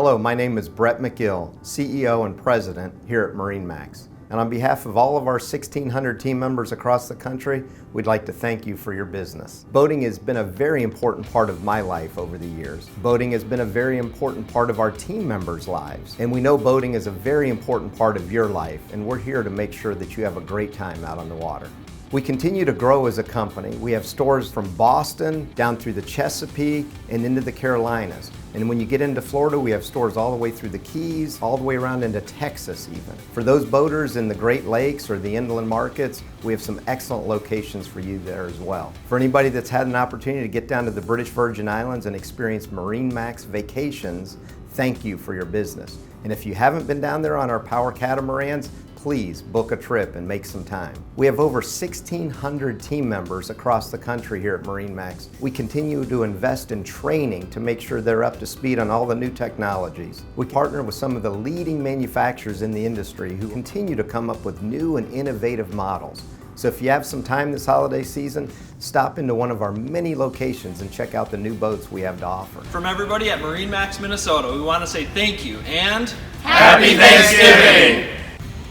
Hello, my name is Brett McGill, CEO and President here at MarineMax. And on behalf of all of our 1,600 team members across the country, we'd like to thank you for your business. Boating has been a very important part of my life over the years. Boating has been a very important part of our team members' lives. And we know boating is a very important part of your life, and we're here to make sure that you have a great time out on the water. We continue to grow as a company. We have stores from Boston down through the Chesapeake and into the Carolinas. And when you get into Florida, we have stores all the way through the Keys, all the way around into Texas even. For those boaters in the Great Lakes or the inland markets, we have some excellent locations for you there as well. For anybody that's had an opportunity to get down to the British Virgin Islands and experience MarineMax vacations, thank you for your business. And if you haven't been down there on our power catamarans, please book a trip and make some time. We have over 1,600 team members across the country here at MarineMax. We continue to invest in training to make sure they're up to speed on all the new technologies. We partner with some of the leading manufacturers in the industry who continue to come up with new and innovative models. So if you have some time this holiday season, stop into one of our many locations and check out the new boats we have to offer. From everybody at MarineMax Minnesota, we want to say thank you and Happy Thanksgiving!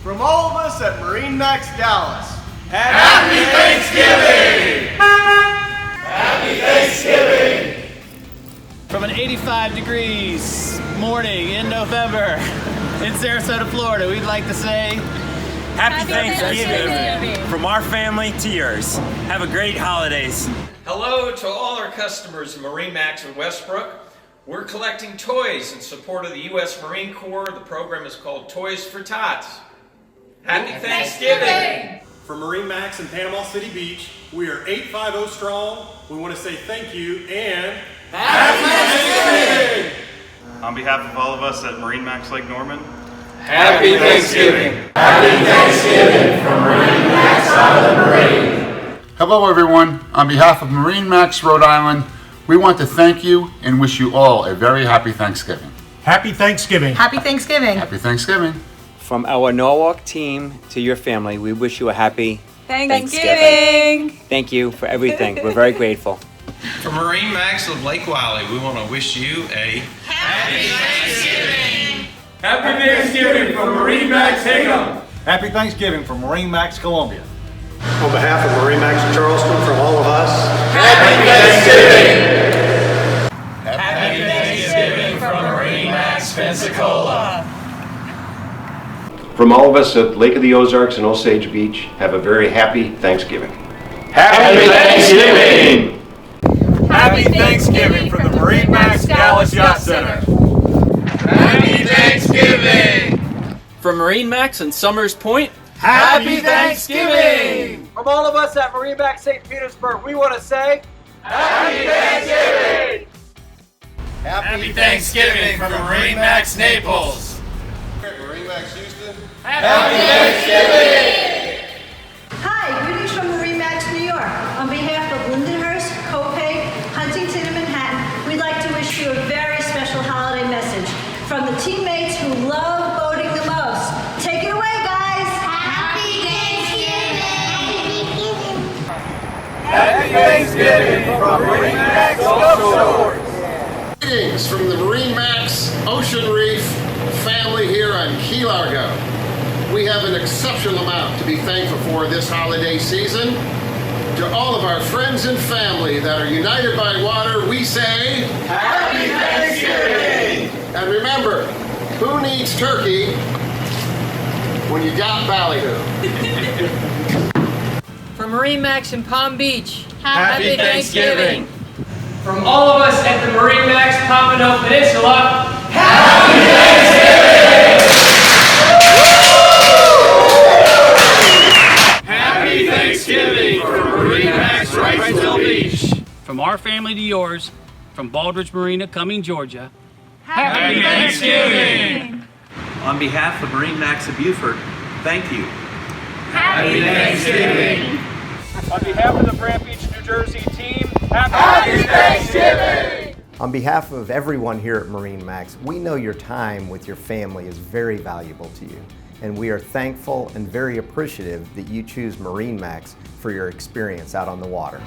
From all of us at MarineMax Dallas, Happy Thanksgiving! Happy Thanksgiving! From an 85 degrees morning in November in Sarasota, Florida, we'd like to say Happy Thanksgiving from our family to yours. Have a great holidays. hello to all our customers of MarineMax in Westbrook. We're collecting toys in support of the U.S. Marine Corps. The program is called Toys for Tots. Happy Thanksgiving! for MarineMax in Panama City Beach, we are 850 strong. We want to say thank you and Happy Thanksgiving! On behalf of all of us at MarineMax Lake Norman, Happy Thanksgiving! Happy Thanksgiving from MarineMax out of the Marine. Hello everyone. On behalf of MarineMax Rhode Island, we want to thank you and wish you all a very happy Thanksgiving. Happy Thanksgiving. Happy Thanksgiving. Happy Thanksgiving. From our Norwalk team to your family, we wish you a happy Thanksgiving. Thank you for everything. We're very grateful. From MarineMax of Lake Wylie, we want to wish you a Happy Thanksgiving! Happy Thanksgiving from MarineMax Hingham. Happy Thanksgiving from MarineMax Columbia. on behalf of MarineMax Charleston, from all of us, Happy Thanksgiving! Happy Thanksgiving from MarineMax Pensacola. From all of us at Lake of the Ozarks and Osage Beach, have a very happy Thanksgiving. Happy Thanksgiving! Happy Thanksgiving from the MarineMax Dallas Yacht Center. Happy Thanksgiving! from MarineMax and Summers Point, Happy Thanksgiving! from all of us at MarineMax St. Petersburg, we want to say Happy Thanksgiving! Happy Thanksgiving from MarineMax Naples. MarineMax Houston, Happy Thanksgiving! Hi, greetings from MarineMax New York. On behalf of Lindenhurst, Copiague, Huntington, and Manhattan, we'd like to wish you a very special holiday message from the teammates who love boating the most. Take it away, guys! Happy Thanksgiving! Happy Thanksgiving from MarineMax Offshore. Greetings from the MarineMax Ocean Reef family here on Key Largo. We have an exceptional amount to be thankful for this holiday season. To all of our friends and family that are united by water, we say Happy Thanksgiving! And remember, who needs turkey when you got ballyhoo? From MarineMax in Palm Beach, Happy Thanksgiving. From all of us at the MarineMax Pompano Peninsula, Happy Thanksgiving! Happy Thanksgiving from MarineMax Wrightsville Beach. from our family to yours, from Baldridge Marina, Cumming, Georgia. Happy Thanksgiving! On behalf of MarineMax of Beaufort, thank you. Happy Thanksgiving! On behalf of the Brant Beach, New Jersey team, Happy Thanksgiving! On behalf of everyone here at MarineMax, we know your time with your family is very valuable to you, and we are thankful and very appreciative that you choose MarineMax for your experience out on the water.